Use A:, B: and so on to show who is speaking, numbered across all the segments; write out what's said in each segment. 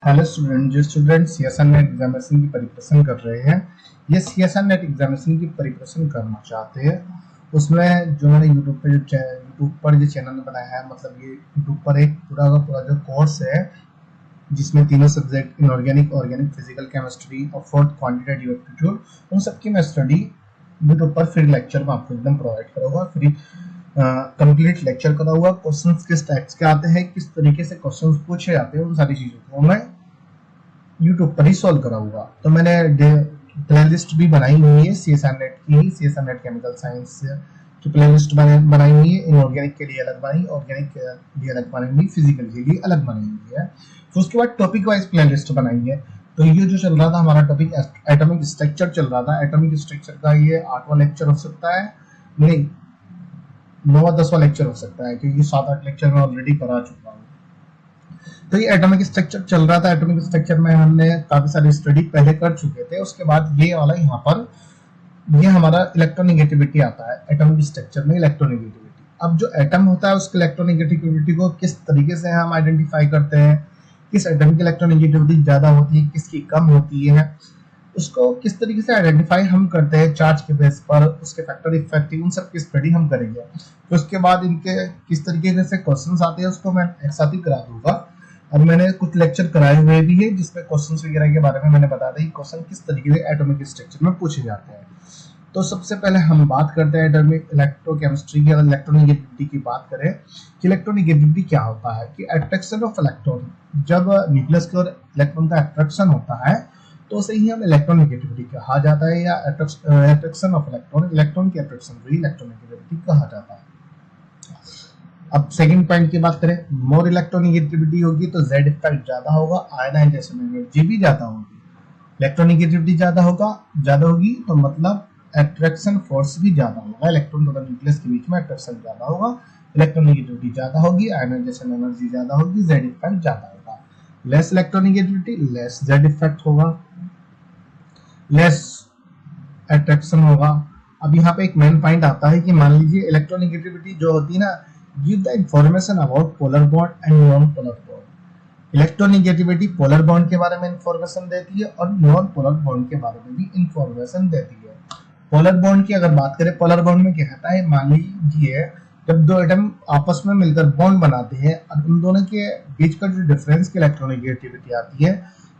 A: Hello student, जो student CSN net examination की preparation कर रहे हैं, ये सीएसएन नेट एग्जामिनेशन की प्रिपरेशन करना चाहते हैं, उसमें जो मैंने यूट्यूब पर जो चैनल बनाया है, मतलब ये यूट्यूब पर एक पूरा का पूरा जो कोर्स है जिसमें तीनों subject inorganic, organic, physical chemistry और फोर्थ क्वांटिटेटिव एप्टीट्यूड, उन सबकी मैं स्टडी यूट्यूब पर फ्री लेक्चर में आपको एकदम प्रोवाइड करूँगा। फ्री कंप्लीट लेक्चर करा हुआ, क्वेश्चंस किस टाइप्स के आते हैं, किस तरीके से क्वेश्चंस पूछे जाते हैं, उन सारी चीजों को मैं यूट्यूब पर ही सॉल्व कराऊंगा। तो मैंने प्लेलिस्ट भी बनाई हुई है सीएसएन नेट की, सीएसएन नेट केमिकल साइंस की प्लेलिस्ट बनाई हुई है। इनऑर्गेनिक के लिए अलग बनाई, ऑर्गेनिक के लिए अलग बनाई हुई, फिजिकल के लिए अलग बनाई हुई है। फिर उसके बाद टॉपिक वाइज प्लेलिस्ट बनाई है। तो ये जो चल रहा था हमारा टॉपिक एटॉमिक स्ट्रक्चर चल रहा था। एटॉमिक स्ट्रक्चर का ये 8वां लेक्चर हो सकता है, नहीं 9वां 10वां लेक्चर हो सकता है, क्योंकि 7-8 लेक्चर मैं ऑलरेडी करा चुका हूँ। तो ये एटॉमिक स्ट्रक्चर चल रहा था। एटॉमिक स्ट्रक्चर में हमने काफी सारी स्टडी पहले कर चुके थे। उसके बाद ये वाला यहाँ पर ये हमारा इलेक्ट्रोनेगेटिविटी आता है। एटॉमिक स्ट्रक्चर में इलेक्ट्रोनेगेटिविटी, अब जो एटम होता है उसके इलेक्ट्रोनेगेटिविटी को किस तरीके से हम आइडेंटिफाई करते हैं, किस एटम की इलेक्ट्रोनेगेटिविटी ज्यादा होती है, किसकी कम होती है, उसको किस तरीके से आइडेंटिफाई हम करते हैं चार्ज के बेस पर, उसके फैक्टर इफेक्ट, उन सब की स्टडी हम करेंगे। तो उसके बाद इनके किस तरीके से क्वेश्चंस आते हैं उसको मैं एक साथ ही करा दूंगा। और मैंने कुछ लेक्चर कराए हुए भी है जिसमें क्वेश्चंस वगैरह के बारे में मैंने बता दिया कि क्वेश्चन किस तरीके से एटॉमिक स्ट्रक्चर में पूछे जाते हैं। तो सबसे पहले हम बात करते हैं एटॉमिक इलेक्ट्रोकेमिस्ट्री की। अगर इलेक्ट्रोनेगेटिविटी की बात करें कि इलेक्ट्रोनेगेटिविटी क्या होता है, कि अट्रैक्शन ऑफ इलेक्ट्रॉन, जब न्यूक्लियस की ओर इलेक्ट्रॉन का अट्रैक्शन होता है तो उसे ही हम इलेक्ट्रोनेगेटिविटी कहा जाता है, या अट्रैक्शन ऑफ इलेक्ट्रॉन, इलेक्ट्रॉन की अट्रैक्शन को इलेक्ट्रोनेगेटिविटी कहा जाता है। अब सेकंड पॉइंट की बात करें, मोर इलेक्ट्रोनेगेटिविटी होगी तो जेड इफेक्ट ज्यादा होगा, आयनाइजेशन एनर्जी भी ज्यादा होगी। इलेक्ट्रोनेगेटिविटी ज्यादा होगी तो मतलब अट्रैक्शन फोर्स भी ज्यादा होगा, इलेक्ट्रॉन तथा न्यूक्लियस के बीच में अट्रैक्शन ज्यादा होगा, इलेक्ट्रोनेगेटिविटी ज्यादा होगी, आयनाइजेशन एनर्जी ज्यादा होगी, जेड इफेक्ट ज्यादा होगा। Less electronegativity less Z effect होगा, लेस अट्रैक्शन होगा। अब यहाँ पे एक मेन पॉइंट आता है कि मान लीजिए इलेक्ट्रोनेगेटिविटी जो होती है ना, give the information about polar bond and non polar bond. Electronegativity polar bond के बारे में इंफॉर्मेशन देती है और नॉन पोलर बॉन्ड के बारे में भी इंफॉर्मेशन देती है। पोलर बॉन्ड की अगर बात करें, पोलर बॉन्ड में क्या कहता है, मान लीजिए जब दो एटम आपस में मिलकर बॉन्ड बनाते हैं और उन दोनों के बीच का जो डिफरेंस की इलेक्ट्रोनेगेटिविटी आती है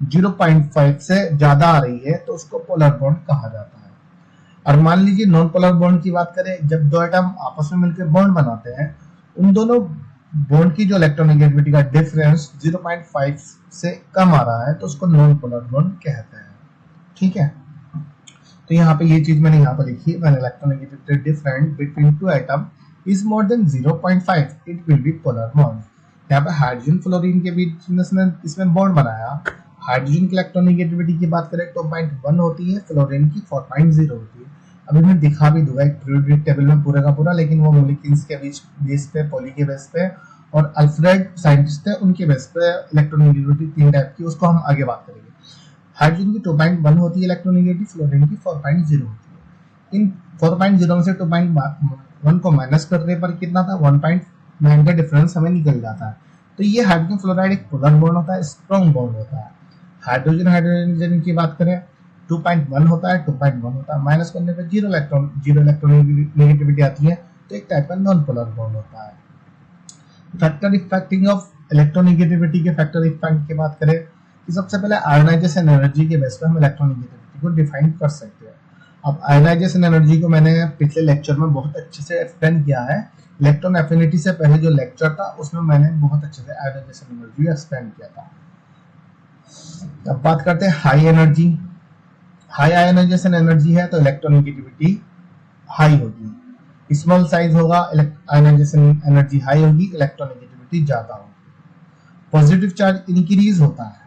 A: 0.5 से ज्यादा आ रही है तो उसको पोलर बॉन्ड कहा जाता है। और मान लीजिए नॉन पोलर बॉन्ड की बात करें, जब दो एटम आपस में मिलकर बॉन्ड बनाते हैं, उन दोनों बॉन्ड की जो इलेक्ट्रोनेगेटिविटी का डिफरेंस 0.5 से कम आ रहा है तो उसको नॉन पोलर बॉन्ड कहते हैं। ठीक है, तो यहाँ पे ये चीज मैंने यहाँ पर लिखी है, when electronegativity different between two atom is more than 0.5 it will be polar bond. यहाँ पे हाइड्रोजन फ्लोरीन के बीच में इसमें बॉन्ड बनाया। हाइड्रोजन की इलेक्ट्रोनेगेटिविटी की बात करें तो 0.1 होती है, फ्लोरीन की 4.0 होती है। अभी मैं दिखा भी दूंगा एक पीरियोडिक टेबल में पूरा का पूरा, लेकिन वो मॉलिक्यूल्स के बेस पे, पॉली के बेस पे और अल्फ्रेड साइंटिस्ट है उनके बेस पे इलेक्ट्रोनेगेटिविटी 3 टाइप की, उसको हम आगे बात करेंगे। हाइड्रोजन की 2.1 होती है इलेक्ट्रोनेगेटिव, फ्लोरीन की 4.0 होती है। इन 4.0 में से 2.1 को माइनस करने पर कितना था, 1.9 का डिफरेंस हमें निकल जाता है। तो ये हाइड्रोजन फ्लोराइड एक पोलर बॉन्ड होता है, स्ट्रॉन्ग बॉन्ड होता है। हाइड्रोजन की बात करें 2.1 होता है, 2.1 होता है, माइनस करने पर 0 इलेक्ट्रोनेगेटिविटी आती है, तो एक टाइप का नॉन पोलर बॉन्ड होता है। फैक्टर इफेक्टिंग ऑफ इलेक्ट्रोनेगेटिविटी के फैक्टर इफेक्ट की बात करें कि सबसे पहले आयनाइजेशन एनर्जी के बेस पर हम इलेक्ट्रोनेगेटिविटी को डिफाइन कर सकते हैं। अब आयनाइजेशन एनर्जी को मैंने पिछले लेक्चर में बहुत अच्छे से एक्सप्लेन किया है। इलेक्ट्रॉन एफिनिटी से पहले जो लेक्चर था उसमें मैंने बहुत अच्छे से आयनाइजेशन एनर्जी एक्सप्लेन किया था। अब बात करते हैं high energy. High ionization energy है तो इलेक्ट्रोनेगेटिविटी हाई होगी, स्मॉल साइज होगा, आयनाइजेशन एनर्जी हाई होगी, इलेक्ट्रोनेगेटिविटी ज्यादा होगी। पॉजिटिव चार्ज इंक्रीज होता है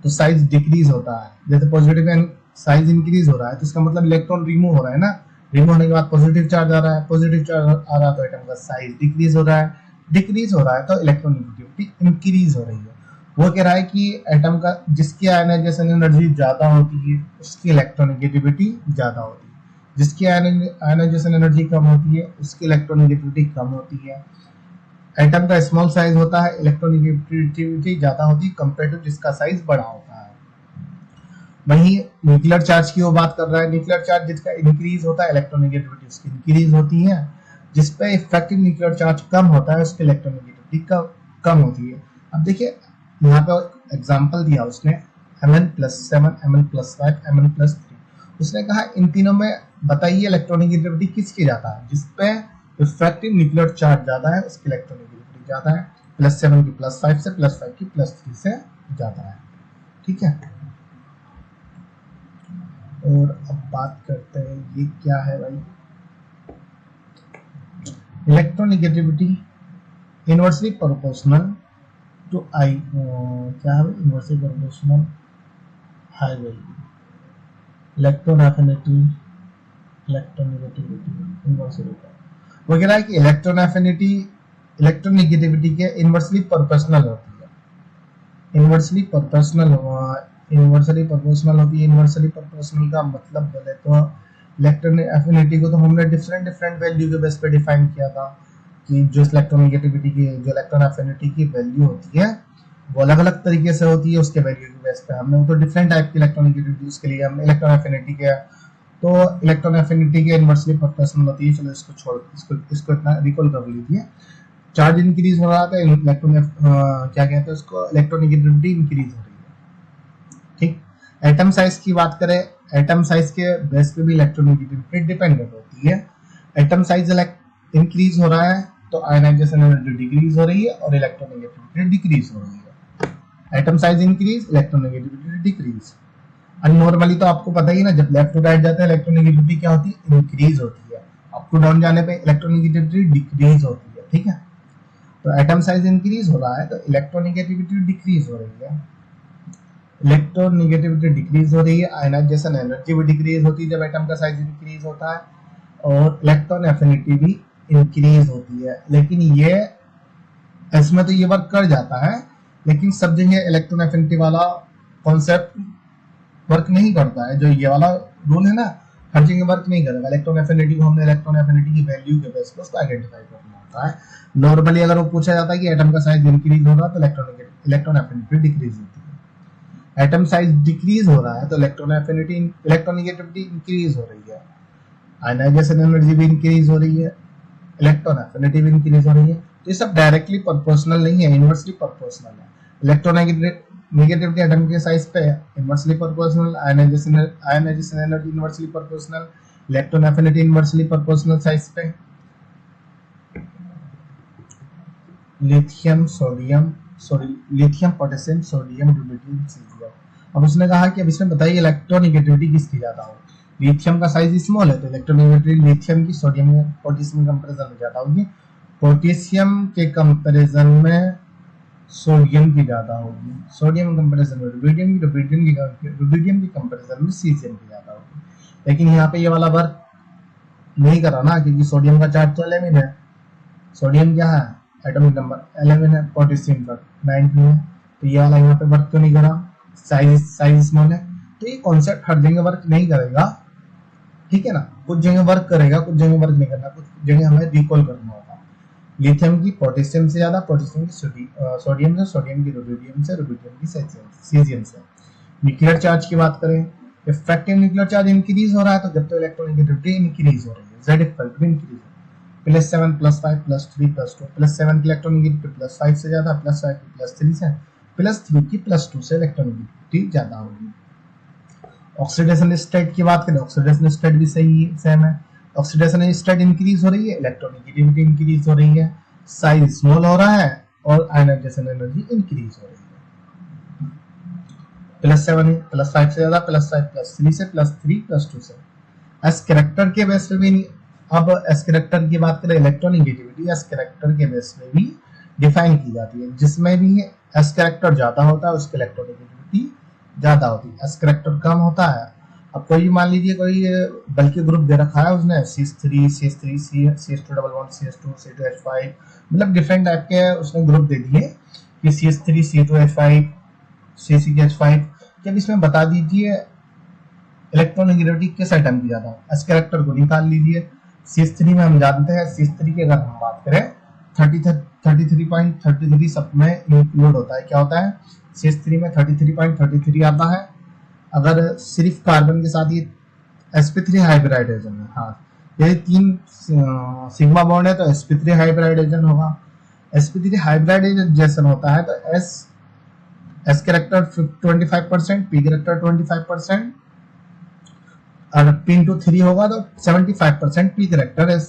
A: तो साइज डिक्रीज होता है। जैसे पॉजिटिव साइज इंक्रीज हो रहा है तो इसका मतलब इलेक्ट्रॉन रिमूव हो रहा है ना, रिमूव होने के बाद पॉजिटिव चार्ज आ रहा है, पॉजिटिव चार्ज आ रहा है तो एटम का साइज डिक्रीज हो रहा है, डिक्रीज हो रहा है तो इलेक्ट्रोनेगेटिविटी इंक्रीज हो रही है। वो कह रहा है कि एटम का जिसकी आयनाइजेशन एनर्जी ज्यादा होती है उसकी इलेक्ट्रोनेगेटिविटी ज्यादा होती है, जिसकी आयनाइजेशन एनर्जी कम होती है उसकी इलेक्ट्रोनेगेटिविटी कम होती है। एटम का स्मॉल साइज होता है, इलेक्ट्रोनेगेटिविटी ज्यादा होती है कंपेयर टू जिसका साइज बड़ा होता है। वहीं न्यूक्लियर चार्ज की वो बात कर रहा है, न्यूक्लियर चार्ज जिसका इंक्रीज होता है इलेक्ट्रोनेगेटिविटी उसकी इंक्रीज होती है, जिस पे इफेक्टिव न्यूक्लियर चार्ज कम होता है उसकी इलेक्ट्रोनेगेटिविटी कम होती है। अब देखिए यहाँ पे एग्जांपल दिया उसने Mn+7, Mn+5, Mn+3, उसने कहा इन तीनों में बताइए इलेक्ट्रोनेगेटिविटी किसकी ज्यादा है, जिसपे इफेक्टिव न्यूक्लियर चार्ज ज्यादा है उसकी इलेक्ट्रोनेगेटिविटी ज्यादा है, +7 की +5 से, +5 की +3 से ज्यादा है। ठीक है, और अब बात करते हैं ये क्या है भाई, इलेक्ट्रोनेगेटिविटी इनवर्सली प्रोपोर्शनल टू आई, क्या है inversely proportional high value electron affinity, electronegativity inversely, वो कह रहा है कि इलेक्ट्रॉन एफिनिटी इलेक्ट्रोनेगेटिविटी के इनवर्सली प्रोपोर्शनल होती है। इनवर्सली प्रोपोर्शनल होती है। इनवर्सली प्रोपोर्शनल का मतलब बोले तो इलेक्ट्रॉन एफिनिटी को तो हमने डिफरेंट वैल्यू के बेस पे डिफाइन किया था कि जो इलेक्ट्रोनेगेटिविटी की जो इलेक्ट्रॉन एफिनिटी की वैल्यू होती है वो अलग अलग तरीके से होती है उसके वैल्यू के बेस पे। हमने वो तो डिफरेंट टाइप की इलेक्ट्रोनेगेटिविटी उसके लिए हम इलेक्ट्रॉन एफिनिटी के, तो इलेक्ट्रॉन एफिनिटी के इनवर्सली प्रोपोर्शनल होती है। चलो इसको छोड़ इसको इतना रिकॉल कर लीजिए। चार्ज इंक्रीज हो रहा था, इलेक्ट्रॉन क्या कहते हैं उसको, इलेक्ट्रोनेगेटिविटी इंक्रीज हो रही है। ठीक, एटम साइज की बात करें, एटम साइज के बेस पे भी इलेक्ट्रोनेगेटिविटी डिपेंडेंट होती है। एटम साइज इंक्रीज हो रहा है तो आयनाइजेशन एनर्जी डिक्रीज हो रही है और इलेक्ट्रोनेगेटिविटी डिक्रीज हो रही है। Atom size increase, electronegativity decrease. और नॉर्मली तो आपको पता ही ना, जब लेफ्ट टू राइट जाते हैं इलेक्ट्रोनेगेटिविटी क्या होती है, इंक्रीज होती है। अप टू डाउन जाने पे इलेक्ट्रोनेगेटिविटी डिक्रीज होती है। ठीक है, तो एटम साइज इंक्रीज हो रहा है तो इलेक्ट्रोनेगेटिविटी डिक्रीज हो रही है। इलेक्ट्रोनेगेटिविटी डिक्रीज हो रही है, आयनाइजेशन एनर्जी भी डिक्रीज होती है जब एटम का साइज इंक्रीज होता है, और इलेक्ट्रॉन एफिनिटी भी इंक्रीज होती है। लेकिन ये इसमें तो ये वर्क कर जाता है, लेकिन सब जगह इलेक्ट्रॉन एफिनिटी वाला कॉन्सेप्ट वर्क नहीं करता है। जो ये वाला रूल है ना, हर जगह वर्क नहीं करेगा। इलेक्ट्रॉन एफिनिटी को हमने इलेक्ट्रॉन एफिनिटी की वैल्यू के बेस पर उसको आइडेंटिफाई करना होता है। नॉर्मली अगर वो पूछा जाता है कि एटम का साइज इंक्रीज हो रहा है तो इलेक्ट्रॉन एफिनिटी डिक्रीज होती है। एटम साइज डिक्रीज हो रहा है तो इलेक्ट्रोनेगेटिविटी इंक्रीज हो रही है, आयनाइजेशन एनर्जी भी इंक्रीज हो रही है, इलेक्ट्रॉन एफिनिटी भी इंक्रीज हो रही है। तो ये सब डायरेक्टली प्रोपोर्शनल नहीं है, इनवर्सली प्रोपोर्शनल है। इलेक्ट्रोनेगेटिविटी एटम के साइज पे inversely proportional, ionization energy inversely proportional, electron affinity inversely proportional size पे। Lithium potassium sodium deuterium caesium. अब उसने कहा कि अब इसमें बताइए इलेक्ट्रोनेगेटिविटी किसकी ज्यादा हो। लिथियम का साइज स्मॉल है तो इलेक्ट्रोनेगेटिविटी लिथियम की सोडियम में पोटेशियम कंपैरिजन में ज्यादा होगी। पोटेशियम के कंपैरिजन में सोडियम की ज्यादा होगी, सोडियम कंपैरिजन में रुबिडियम की कंपैरिजन में सीजियम की ज्यादा होगी। लेकिन यहाँ पे ये वाला वर्क नहीं करा ना, क्योंकि सोडियम का चार्ज तो 11 है। सोडियम क्या है, एटॉमिक नंबर 11 है, पोटेशियम का 19 है, तो ये वाला यहाँ पे वर्क तो नहीं करा, साइज स्मॉल है। तो ये कॉन्सेप्ट हर जगह वर्क नहीं करेगा। ठीक है ना, कुछ जगह वर्क करेगा, कुछ जगह वर्क नहीं करना, कुछ जगह हमें रिकॉल करना होगा। लिथियम की पोटेशियम से ज्यादा, पोटेशियम की सोडियम से, सोडियम की रुबिडियम से, रुबिडियम की सीजियम से। न्यूक्लियर चार्ज की बात करें, इफेक्टिव न्यूक्लियर चार्ज इंक्रीज हो रहा है तो जब तो इलेक्ट्रोनेगेटिविटी इंक्रीज हो रही है, Z इक्वल टू इंक्रीज है। +7 +5 +3 +2, +7 की इलेक्ट्रोनेगेटिविटी +5 से ज्यादा, +5 की +3 से, +3 की +2 से इलेक्ट्रोनेगेटिविटी ज्यादा होगी। ऑक्सीडेशन स्टेट की बात करें, ऑक्सीडेशन स्टेट भी सेम है। ऑक्सीडेशन स्टेट इंक्रीज हो रही है, इलेक्ट्रोनेगेटिविटी इंक्रीज हो रही है, साइज स्मॉल हो रहा है और आयनाइजेशन एनर्जी इंक्रीज हो रही है। +7 +5 से ज्यादा, +5 +3 से, +3 +2 से। एस कैरेक्टर के बेस पे भी, अब एस कैरेक्टर की बात करें, इलेक्ट्रोनेगेटिविटी एस कैरेक्टर के बेस पे भी डिफाइन की जाती है। जिसमें भी एस कैरेक्टर ज्यादा होता है उसकी इलेक्ट्रोनेगेटिविटी ज्यादा होती है, एस कैरेक्टर कम होता है। अब कोई मान लीजिए कोई बल्कि ग्रुप दे रखा है उसने CH3 CH3 CH2 double bond CH2 C2H5, मतलब डिफरेंट टाइप के उसने ग्रुप दे दिए कि CH3 C2H5 CH5। जब इसमें बता दीजिए इलेक्ट्रोनेगेटिविटी किस एटम की ज्यादा, एस कैरेक्टर को निकाल लीजिए। CH3 में हम जानते हैं, CH3 की अगर हम बात करें 33.33 सब में इंक्लूड होता है। क्या होता है, CH3 में 33.33 आता है। अगर सिर्फ कार्बन के साथ ये sp3 हाइब्रिडाइजेशन है, हाँ यदि 3 सिग्मा बॉन्ड है तो sp3 हाइब्रिडाइजेशन होगा। sp3 हाइब्रिडाइजेशन होता है तो s कैरेक्टर 25%, p कैरेक्टर 25%, और p इंटू 3 होगा तो 75% p कैरेक्टर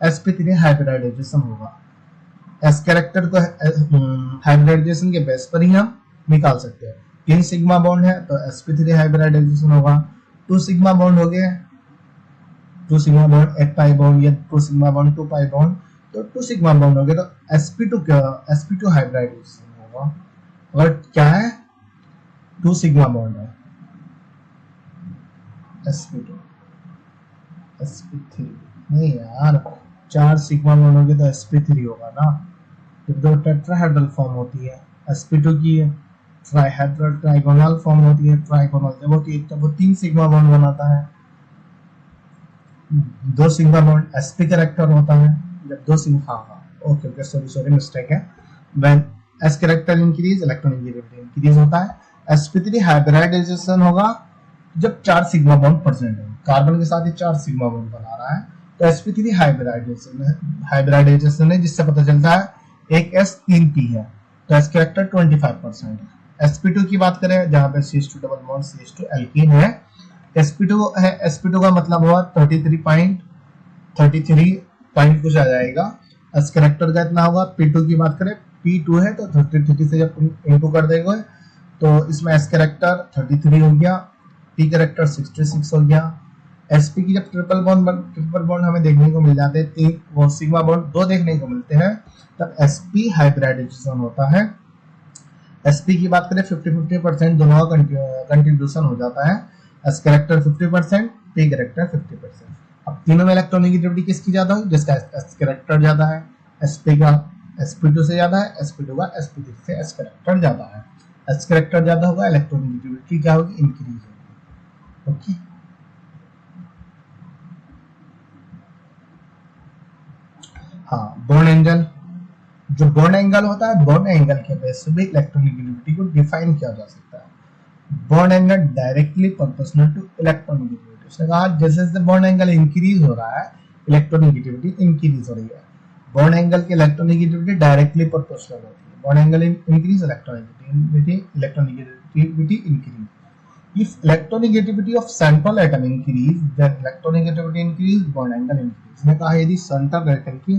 A: sp3 हाइब्रिडाइजेशन होगा। s कैरेक्टर को हाइब्रिडाइजेशन के बेस पर ही हम निकाल सकते हैं। 3 सिग्मा बॉन्ड है तो sp3 हाइब्रिडाइजेशन होगा। 2 सिग्मा बॉन्ड हो गए, 2 सिग्मा बॉन्ड 8 पाई बॉन्ड या 2 सिग्मा बॉन्ड 2 पाई बॉन्ड, तो 2 सिग्मा बॉन्ड हो गए तो sp2 हाइब्रिडाइजेशन होगा। अगर क्या है 2 सिग्मा बॉन्ड है sp2 sp3 नहीं यार, 4 सिग्मा बॉन्ड होंगे तो sp3 होगा ना, जब दो टेट्राहेड्रल फॉर्म होती है। sp2 की ट्राइहेड्रल ट्राइगोनल फॉर्म होती है, ट्राइगोनल जब होती है तब वो 3 सिग्मा बॉन्ड बनाता है। 2 सिग्मा बॉन्ड sp कैरेक्टर होता है, जब 2 सिग्मा, हाँ ओके सॉरी मिस्टेक है। When s character increase electronegativity increase होता है। sp3 हाइब्रिडाइजेशन होगा जब 4 सिग्मा बॉन्ड प्रेजेंट है, कार्बन के साथ ही 4 सिग्मा बॉन्ड बना रहा है तो sp3 हाइब्रिडाइजेशन है, जिससे पता चलता है एक s 3 p है तो s कैरेक्टर 25% है। sp2 की बात करें जहां पे CH2 double bond CH2 alkene है, sp2 है, sp2 का मतलब हुआ 33 पॉइंट कुछ आ जाएगा। s कैरेक्टर का इतना होगा। p2 की बात करें, p2 है तो 33 से जब इनटू कर देंगे तो इसमें s कैरेक्टर 33 हो गया, p कैरेक्टर 66 हो गया। sp की जब ट्रिपल बॉन्ड हमें देखने को मिल जाते हैं, 3 वो सिग्मा बॉन्ड 2 देखने को मिलते हैं, तब sp हाइब्रिडाइजेशन होता है। sp की बात करें 50-50% दोनों का कंट्रीब्यूशन हो जाता है। s character 50%, p character 50%। अब तीनों में इलेक्ट्रोनेगेटिविटी किसकी ज्यादा होगी, जिसका s कैरेक्टर ज्यादा है। sp का sp2 से ज्यादा है, sp2 का sp3 से s कैरेक्टर ज्यादा है। s कैरेक्टर ज्यादा होगा, इलेक्ट्रोनेगेटिविटी क्या होगी, इंक्रीज होगी। ओके हाँ, बॉन्ड एंगल, जो बॉन्ड एंगल होता है, बॉन्ड एंगल के बेस पे भी इलेक्ट्रोनेगेटिविटी को डिफाइन किया जा सकता है। Bond angle directly proportional to electronegativity. उसने कहा जैसे जैसे बॉन्ड एंगल इंक्रीज हो रहा है इलेक्ट्रोनेगेटिविटी इंक्रीज हो रही है। बॉन्ड एंगल की इलेक्ट्रोनेगेटिविटी डायरेक्टली प्रोपोर्शनल होती है। Bond angle increase, electronegativity increase. If electronegativity of central atom increase, then electronegativity increase, bond angle increase। ने कहा यदि सेंट्रल एटम की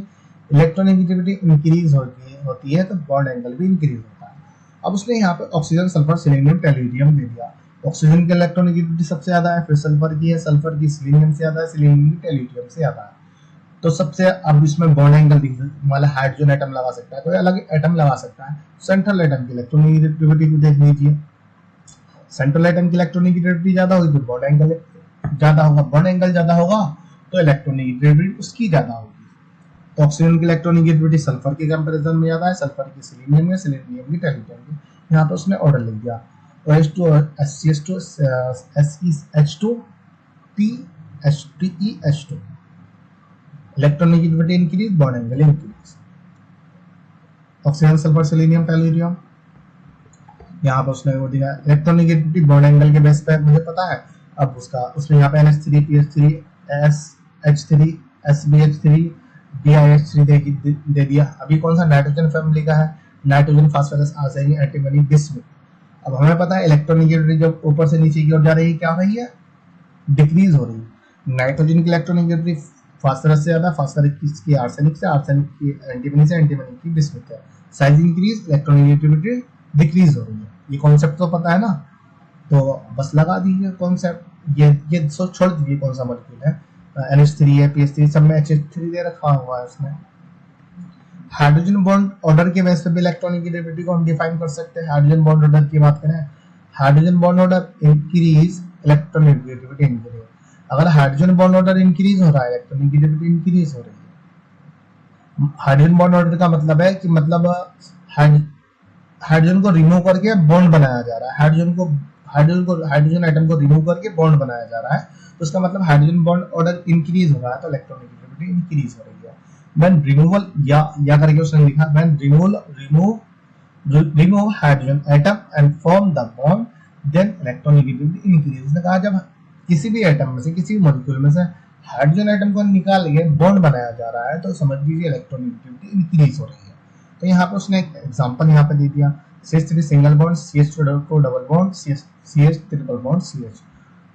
A: इलेक्ट्रोनेगेटिविटी इंक्रीज होती है तो बॉन्ड एंगल भी इंक्रीज होता है। अब उसने यहाँ पे ऑक्सीजन, सल्फर, सिलीनियम, टेल्यूरियम दे दिया। ऑक्सीजन की इलेक्ट्रोनेगेटिविटी सबसे ज्यादा है, फिर सल्फर की है, सल्फर की सिलीनियम से ज्यादा है, सिलीनियम की टेल्यूरियम से ज्यादा है। तो सबसे अब इसमें बॉन्ड एंगल मतलब हाइड्रोजन एटम लगा सकता है, कोई अलग एटम लगा सकता है। सेंट्रल एटम की इलेक्ट्रोनेगेटिविटी को देख लीजिए, सेंट्रल एटम की इलेक्ट्रोनेगेटिविटी ज्यादा होगी तो बॉन्ड एंगल ज्यादा होगा, बॉन्ड एंगल ज्यादा होगा तो इलेक्ट्रोनेगेटिविटी उसकी ज्यादा होगी। तो ऑक्सीजन की इलेक्ट्रोनेगेटिविटी सल्फर के कंपैरिजन में ज्यादा है, सल्फर की सिलीनियम में, सिलीनियम की टेल्यूरियम में। यहाँ पे उसने ऑर्डर लिख दिया, OH2 SCH2 SEH2 TEH2। Electronegativity increase, bond angle increase. Oxygen, sulphur, selenium, tellurium, यहाँ पर उसने वो दिया इलेक्ट्रोनेगेटिविटी बॉन्ड एंगल के बेस पे मुझे पता है। अब उसने यहाँ पे NH3 PH3 SH3 SBH3 BiH3 दे दिया। अभी कौन सा नाइट्रोजन फैमिली का है, nitrogen, phosphorus, arsenic, antimony, bismuth. अब हमें पता है इलेक्ट्रोनेगेटिविटी जब ऊपर से नीचे की ओर जा रही है क्या हो रही है, डिक्रीज हो रही है। नाइट्रोजन की इलेक्ट्रोनेगेटिविटी फास्फोरस से ज्यादा, फास्फोरस की आर्सेनिक से, आर्सेनिक की एंटीमनी से, एंटीमनी की बिस्मुथ है। साइज इंक्रीज, इलेक्ट्रोनेगेटिविटी डिक्रीज हो रही है। ये कॉन्सेप्ट तो पता है ना, तो बस लगा दीजिए कॉन्सेप्ट। ये छोड़ दीजिए कौन सा मॉलिक्यूल है, NH3 है, PH3 सब में HH3 दे रखा हुआ है उसने। हाइड्रोजन बॉन्ड ऑर्डर के बेस पे भी इलेक्ट्रोनेगेटिविटी को हम डिफाइन कर सकते हैं। हाइड्रोजन बॉन्ड ऑर्डर की बात करें, hydrogen bond order increase, electronegativity increase. अगर हाइड्रोजन बॉन्ड ऑर्डर इंक्रीज हो रहा है, इलेक्ट्रोनेगेटिविटी इंक्रीज हो रही है। हाइड्रोजन बॉन्ड ऑर्डर का मतलब है कि मतलब हाइड्रोजन को रिमूव करके बॉन्ड बनाया जा रहा है, हाइड्रोजन एटम को रिमूव करके बॉन्ड बनाया जा रहा है, तो उसका मतलब हाइड्रोजन बॉन्ड ऑर्डर इंक्रीज हो रहा है तो इलेक्ट्रोनेगेटिविटी इंक्रीज हो रही है। व्हेन रिमूवल या करके उसने लिखा, when remove hydrogen atom and form the bond then electronegativity increase। उसने कहा जब किसी भी एटम में से, किसी भी मॉलिक्यूल में से हाइड्रोजन एटम को निकाल के बॉन्ड बनाया जा रहा है तो समझ लीजिए इलेक्ट्रोनेगेटिविटी इंक्रीज हो रही है। तो यहाँ पे उसने एक एग्जांपल यहाँ पे दे दिया, CH3 single bond, CH2 double bond, CH triple bond, CH।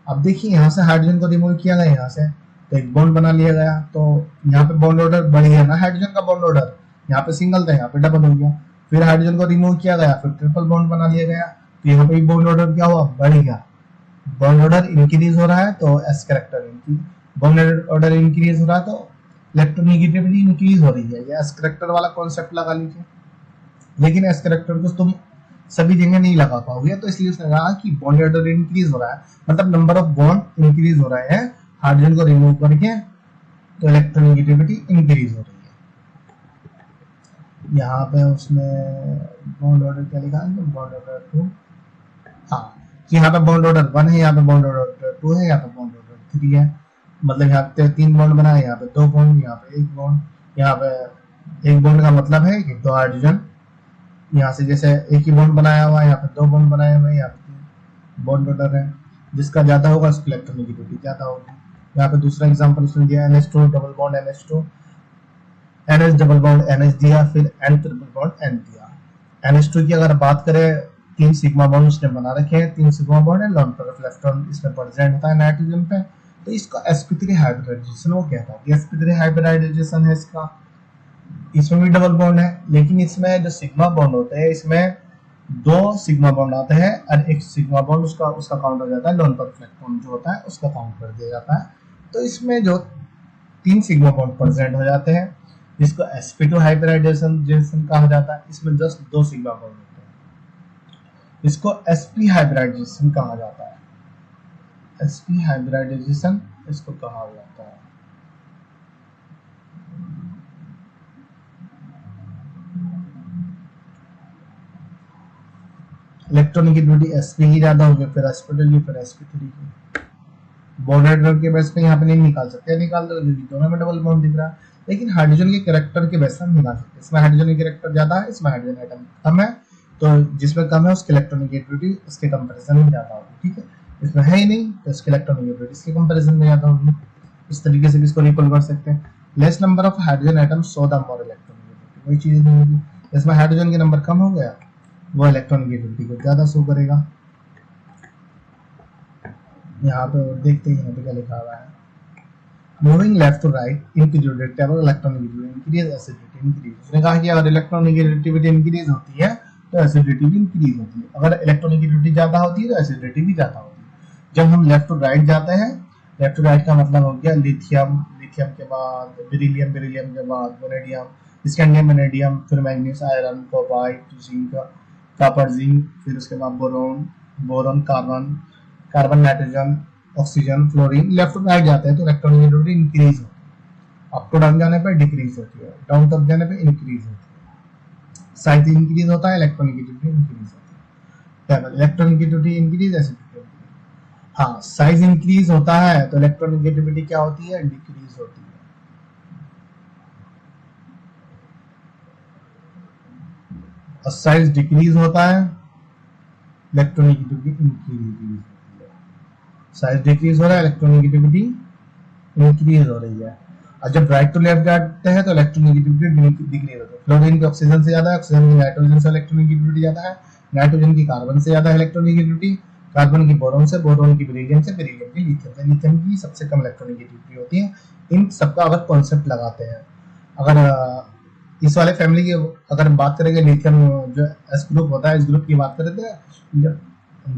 A: अब देखिए यहाँ से हाइड्रोजन को रिमूव किया गया, यहाँ से तो एक बॉन्ड बना लिया गया, तो यहाँ पे बॉन्ड ऑर्डर बढ़ गया ना, हाइड्रोजन का बॉन्ड ऑर्डर यहाँ पे सिंगल था, यहाँ पे डबल हो गया। फिर हाइड्रोजन को रिमूव किया गया, फिर ट्रिपल बॉन्ड बना लिया गया, तो यहाँ पे बॉन्ड ऑर्डर क्या हुआ, बढ़ गया। बॉन्ड ऑर्डर इंक्रीज हो रहा है तो S character, bond order increase हो रहा है तो इलेक्ट्रोनेगेटिविटी इंक्रीज हो रही है। ये एस कैरेक्टर वाला कॉन्सेप्ट लगा लीजिए, लेकिन एस कैरेक्टर को तुम सभी जगह नहीं लगा पाओगे, तो इसलिए उसने कहा कि बॉन्ड ऑर्डर इंक्रीज हो रहा है, मतलब नंबर ऑफ बॉन्ड इंक्रीज हो रहे हैं हाइड्रोजन को रिमूव करके, तो इलेक्ट्रोनेगेटिविटी इंक्रीज हो रही है। यहाँ पे उसने बॉन्ड ऑर्डर क्या लिखा है, बॉन्ड ऑर्डर 2, हाँ कि यहाँ पे बॉन्ड ऑर्डर 1 है, यहाँ पे बॉन्ड ऑर्डर 2 है, यहाँ पे बॉन्ड ऑर्डर 3 है, मतलब यहाँ पे 3 बॉन्ड बना है, यहाँ पे 2 बॉन्ड, यहाँ पे 1 बॉन्ड। यहाँ पे 1 बॉन्ड का मतलब है कि 2 हाइड्रोजन, यहाँ से जैसे एक ही बॉन्ड बनाया हुआ है, यहाँ पे 2 बॉन्ड बनाए हुए हैं, यहाँ पे बॉन्ड ऑर्डर है, जिसका ज्यादा होगा उसकी इलेक्ट्रोनेगेटिविटी ज्यादा होगी। यहाँ पे दूसरा एग्जांपल उसने दिया, NH2 double bond NH2, NH double bond NH दिया, फिर N ट्रिपल बॉन्ड N दिया। NH2 की अगर बात करें, 3 सिग्मा बॉन्ड उसने बना रखे हैं, 3 सिग्मा बॉन्ड है, लोन पर इलेक्ट्रॉन इसमें प्रेजेंट होता है नाइट्रोजन पे, तो इसका sp3 हाइब्रिडाइजेशन वो कहता है, sp3 हाइब्रिडाइजेशन है इसका। इसमें भी डबल बॉन्ड है, लेकिन इसमें जो सिग्मा बॉन्ड होते हैं, इसमें 2 सिग्मा बॉन्ड आते हैं और एक सिग्मा बॉन्ड उसका काउंट हो जाता है, लोन पर इलेक्ट्रॉन जो होता है उसका काउंट कर दिया जाता है। तो इसमें जो 3 सिग्मा बॉन्ड प्रेजेंट हो जाते हैं, जिसको sp2 हाइब्रिडाइजेशन कहा जाता है, इसमें जस्ट 2 सिग्मा बॉन्ड होते हैं, इसको sp हाइब्रिडाइजेशन कहा जाता है, sp हाइब्रिडाइजेशन इसको कहा जाता है। इलेक्ट्रोनेगेटिविटी sp की ज्यादा होगी, फिर sp2 की, फिर sp3 की। बॉन्ड ऑर्डर के बेस पे यहाँ पे नहीं निकाल सकते, निकाल दो क्योंकि दोनों में डबल बॉन्ड दिख रहा है, लेकिन हाइड्रोजन के कैरेक्टर के बेस पे हम निकाल सकते हैं। इसमें हाइड्रोजन की कैरेक्टर ज्यादा है, इसमें हाइड्रोजन एटम कम है, तो जिसमें कम है उसकी इलेक्ट्रोनेगेटिविटी उसके कंपैरिजन में ज्यादा होगी, ठीक है। इसमें है ही नहीं तो इसकी इलेक्ट्रोनेगेटिविटी इसके कंपैरिजन में ज्यादा होगी। इस तरीके से भी इसको रिकॉल कर सकते हैं। Less number of hydrogen atom so the more electronegativity, वही चीज नहीं होगी। इसमें हाइड्रोजन के नंबर कम हो गया, वो इलेक्ट्रोनेगेटिविटी को ज्यादा शो करेगा। यहाँ पे देखते हैं यहाँ पे क्या लिखा हुआ है, moving left to right in periodic table electronegativity increase, acidity increase. उसने कहा कि अगर इलेक्ट्रोनेगेटिविटी इंक्रीज होती है तो एसिडिटी भी इंक्रीज होती है, अगर इलेक्ट्रोनेगेटिविटी ज्यादा होती है तो एसिडिटी भी ज्यादा होती है। जब हम लेफ्ट टू राइट जाते हैं, लेफ्ट टू राइट का मतलब हो गया लिथियम, लिथियम के बाद बेरिलियम, बेरिलियम के बाद वैनेडियम, स्कैंडियम, वैनेडियम, फिर manganese, iron, cobalt, zinc, copper, zinc, फिर उसके बाद boron, boron, carbon, carbon, nitrogen, oxygen, fluorine. Left to right जाते हैं तो इलेक्ट्रोनेगेटिविटी इंक्रीज होती है, अप टू डाउन जाने पर डिक्रीज होती है, डाउन टू अप जाने पर इंक्रीज होती है। साइज इंक्रीज होता है, इलेक्ट्रोनेगेटिविटी इंक्रीज होती है। Table electronegativity increase, acidity. हाँ, साइज इंक्रीज होता है तो इलेक्ट्रोनेगेटिविटी क्या होती है, डिक्रीज होती है। और साइज डिक्रीज होता है, इलेक्ट्रोनेगेटिविटी इंक्रीज। साइज डिक्रीज हो रहा है, इलेक्ट्रोनेगेटिविटी इंक्रीज हो रही है। और जब राइट टू लेफ्ट जाते हैं तो इलेक्ट्रोनेगेटिविटी डिक्रीज होती है। फ्लोरीन की ऑक्सीजन से ज्यादा है, ऑक्सीजन की नाइट्रोजन से इलेक्ट्रोनेगेटिविटी ज्यादा है, नाइट्रोजन की कार्बन से ज्यादा है इलेक्ट्रोनेगेटिविटी, कार्बन की बोरोन से, बोरोन की बेरिलियम से, बेरिलियम की लिथियम से, लिथियम की सबसे कम इलेक्ट्रोनेगेटिविटी होती है। इन सबका अगर कॉन्सेप्ट लगाते हैं, अगर इस वाले फैमिली की अगर बात करेंगे, लिथियम जो एस ग्रुप होता है, इस ग्रुप की बात करते हैं,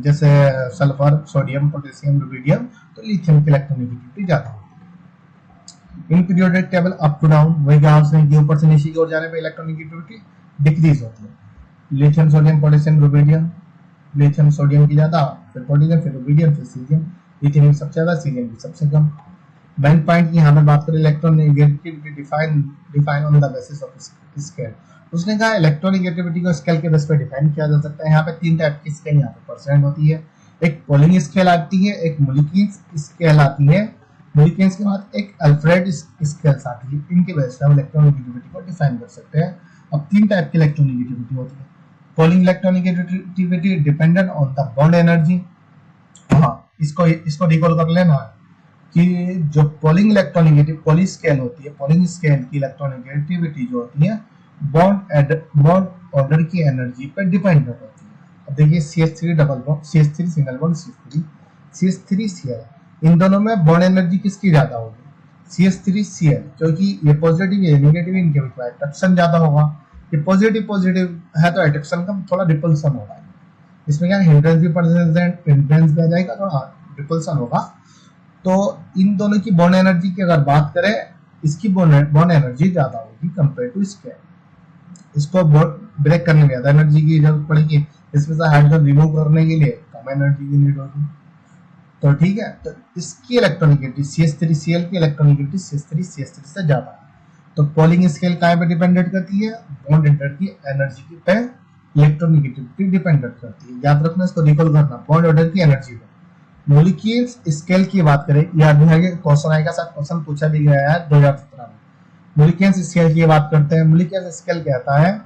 A: जैसे सल्फर, सोडियम, पोटेशियम, रुबिडियम, तो लिथियम की इलेक्ट्रोनेगेटिविटी ज्यादा होती है। In periodic table up to down, वही जहां से ऊपर से नीचे की ओर जाने पे इलेक्ट्रोनेगेटिविटी डिक्रीज होती है। Lithium, sodium, potassium, rubidium, lithium sodium की ज्यादा, फिर पोटेशियम, फिर रुबिडियम, फिर सीजियम। लिथियम की सबसे ज्यादा, सीजियम की सबसे कम। बैंक पॉइंट की यहाँ पे बात करें, electronegativity define on the basis of scale. उसने कहा इलेक्ट्रोनेगेटिविटी को स्केल के बेस पे डिफाइन किया जा सकता है। यहाँ पे 3 टाइप की स्केल यहाँ पे परसेंट होती है, एक पोलिंग स्केल आती है, एक मोलिक्यूल स्केल आती है, मोलिकेंस के बाद एक अल्फ्रेड स्केल्स आती है, इनके वजह से हम इलेक्ट्रोनेगेटिविटी को डिफाइन कर सकते हैं। अब तीन टाइप की इलेक्ट्रोनेगेटिविटी होती है। Polling electronegativity dependent on the bond energy. हाँ, इसको रिकॉल कर लेना है कि जो पोलिंग स्केल होती है, पोलिंग स्केल की इलेक्ट्रोनेगेटिविटी जो होती है बॉन्ड ऑर्डर की एनर्जी पर डिपेंडेंट होती है। अब देखिए CH3 double bond, CH3 single bond, CH3 Cl, इन दोनों में बॉन्ड एनर्जी किसकी ज्यादा होगी? CH3 Cl, क्योंकि ये पॉजिटिव ये नेगेटिव, इनके बीच में अट्रैक्शन ज्यादा होगा। ये पॉजिटिव है तो अट्रैक्शन का थोड़ा रिपल्सन होगा। इसमें क्या हिंड्रेंस भी प्रेजेंट, हिंड्रेंस भी आ जाएगा, थोड़ा रिपल्सन होगा। तो इन दोनों की बॉन्ड एनर्जी की अगर बात करें, इसकी बॉन्ड एनर्जी ज्यादा होगी कंपेयर टू इसके। इसको ब्रेक करने में ज्यादा एनर्जी की जरूरत पड़ेगी, इसमें से हाइड्रोजन रिमूव करने के लिए कम एनर्जी की नीड होगी। तो ठीक है, तो इसकी इलेक्ट्रोनेगेटिविटी CH3Cl की इलेक्ट्रोनेगेटिविटी CH3 से ज्यादा है। तो पोलिंग स्केल कहाँ पे डिपेंडेंट करती है? बॉन्ड एंटर की एनर्जी पे इलेक्ट्रोनेगेटिविटी डिपेंडेंट करती है। याद रखना, इसको रिकॉल करना, बॉन्ड ऑर्डर की एनर्जी पे। मोलिक्यूल्स स्केल की बात करें, याद रखिए क्वेश्चन आएगा, साथ क्वेश्चन पूछा भी गया है 2017 में। मोलिक्यूल्स स्केल की बात करते हैं। मोलिक्यूल्स स्केल कहता है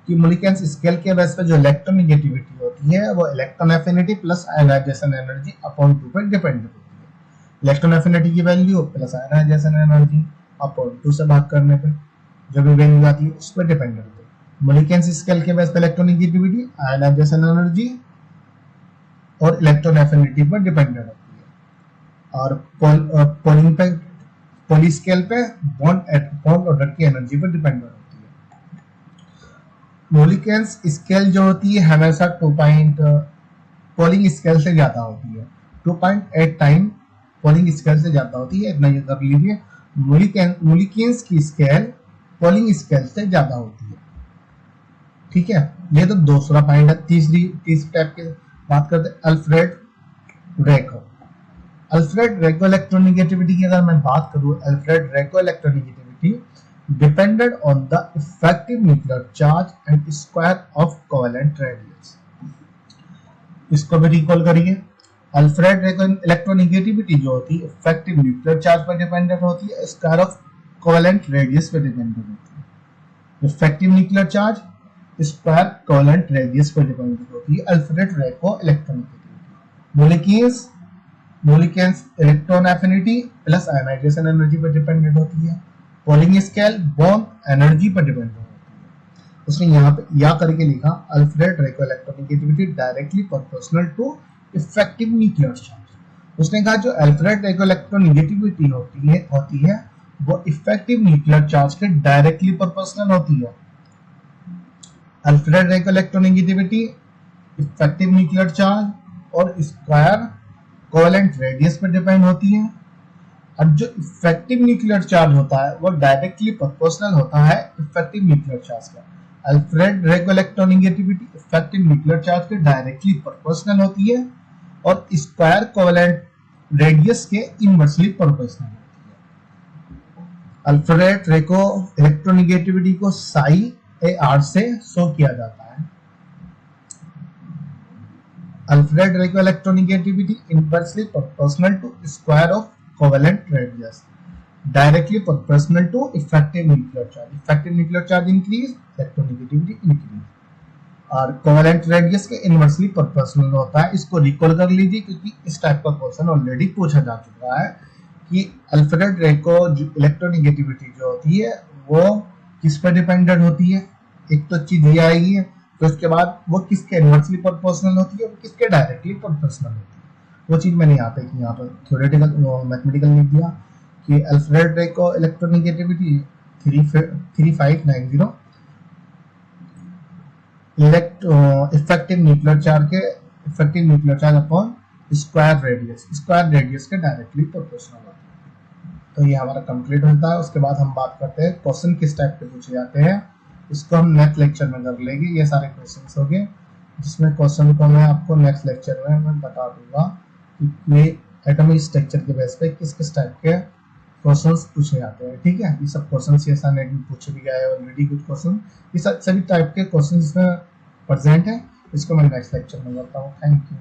A: कि मोलिक्यूल्स स्केल के बेस पे जो इलेक्ट्रोनेगेटिविटी होती है वो electron affinity plus ionization energy upon 2 पर डिपेंड होती है। इलेक्ट्रॉन एफिनिटी की value plus ionization energy upon 2 से भाग करने पे जो भी वैल्यू आती है उस पर डिपेंड करती है। मोलिक्यूल्स स्केल के बेस पे इलेक्ट्रोनेगेटिविटी, आयनाइजेशन एनर्जी और इलेक्ट्रॉन एफिनिटी पर डिपेंडेंट होती है। और पोलिंग पे, पोली स्केल पे बॉन्ड ऑर्डर की एनर्जी पर डिपेंडेंट होती है। मोलिक्यूल्स स्केल जो होती है हमेशा पोलिंग स्केल से ज्यादा होती है, 2.8 टाइम पोलिंग स्केल से ज्यादा होती है। इतना ये कर लीजिए, मोलिक्यूल्स की स्केल पोलिंग स्केल से ज्यादा होती है। ठीक है, ये तो दूसरा पॉइंट है। तीसरी टाइप की बात करते हैं, अल्फ्रेड रेको इलेक्ट्रोनेगेटिविटी की अगर मैं बात करूं, Alfred Rochow electronegativity depended on the effective nuclear charge and square of covalent radius. इसको भी रिकॉल करिए। अल्फ्रेड रेको इलेक्ट्रोनेगेटिविटी जो होती है इफेक्टिव न्यूक्लियर चार्ज पर डिपेंडेंट होती है, स्क्वायर ऑफ कोवेलेंट रेडियस पर डिपेंडेंट होती है। Effective nuclear charge square covalent radius पर डिपेंडेंट होती है Alfred Rochow electronegativity. Molecules electron affinity plus ionization energy पर डिपेंडेंट होती है। पोलिंग स्केल बॉन्ड एनर्जी पर डिपेंडेंट होती है। उसने यहाँ पे या करके लिखा, Alfred Rochow electronegativity directly proportional to effective nuclear charge. उसने कहा जो अल्फ्रेड रेको इलेक्ट्रोनेगेटिविटी होती है वो इफेक्टिव न्यूक्लियर चार्ज के डायरेक्टली प्रोपोर्शनल होती है। Alfred Rochow electronegativity effective nuclear charge और स्क्वायर कोवेलेंट रेडियस पर डिपेंड होती है। और जो इफेक्टिव न्यूक्लियर चार्ज होता है वो डायरेक्टली प्रोपोर्शनल होता है इफेक्टिव न्यूक्लियर चार्ज का। Alfred Rochow electronegativity effective nuclear charge के डायरेक्टली प्रोपोर्शनल होती है और स्क्वायर कोवेलेंट रेडियस के इनवर्सली प्रोपोर्शनल होती है। अल्फ्रेड रेको इलेक्ट्रोनेगेटिविटी को साई AR से शो किया जाता है। Alfred Rochow electronegativity inversely proportional to square of covalent radius, directly proportional to effective nuclear charge. Effective nuclear charge increase, electronegativity increase. और covalent radius के inversely proportional होता है। इसको रिकॉल कर लीजिए क्योंकि इस टाइप का क्वेश्चन ऑलरेडी पूछा जा चुका है कि अल्फ्रेड रेको इलेक्ट्रोनेगेटिविटी जो होती है वो किस पर डिपेंडेंट होती है। एक तो चीज ये आएगी, तो उसके बाद वो किसके इनवर्सली प्रोपोर्शनल होती है, वो किसके डायरेक्टली प्रोपोर्शनल होती है। वो चीज मैंने यहाँ पर थ्योरेटिकल मैथमेटिकल लिख दिया कि Alfred Rochow electronegativity 3590 effective nuclear charge upon square radius के डायरेक्टली प्रोपोर्शनल होता है। तो ये हमारा कंप्लीट होता है। उसके बाद हम बात करते हैं क्वेश्चन किस टाइप के पूछे जाते हैं, इसको हम नेक्स्ट लेक्चर में कर लेंगे। ये सारे क्वेश्चंस हो गए, जिसमें क्वेश्चन को मैं आपको नेक्स्ट लेक्चर में मैं बता दूंगा कि ये एटॉमिक स्ट्रक्चर के बेस पे किस किस टाइप के क्वेश्चंस पूछे जाते हैं। ठीक है, ये सब क्वेश्चंस ये सारे नेट में पूछे भी गए ऑलरेडी कुछ क्वेश्चन, ये सभी टाइप के क्वेश्चन इसमें प्रेजेंट है। इसको मैं नेक्स्ट लेक्चर में करता हूँ। Thank you.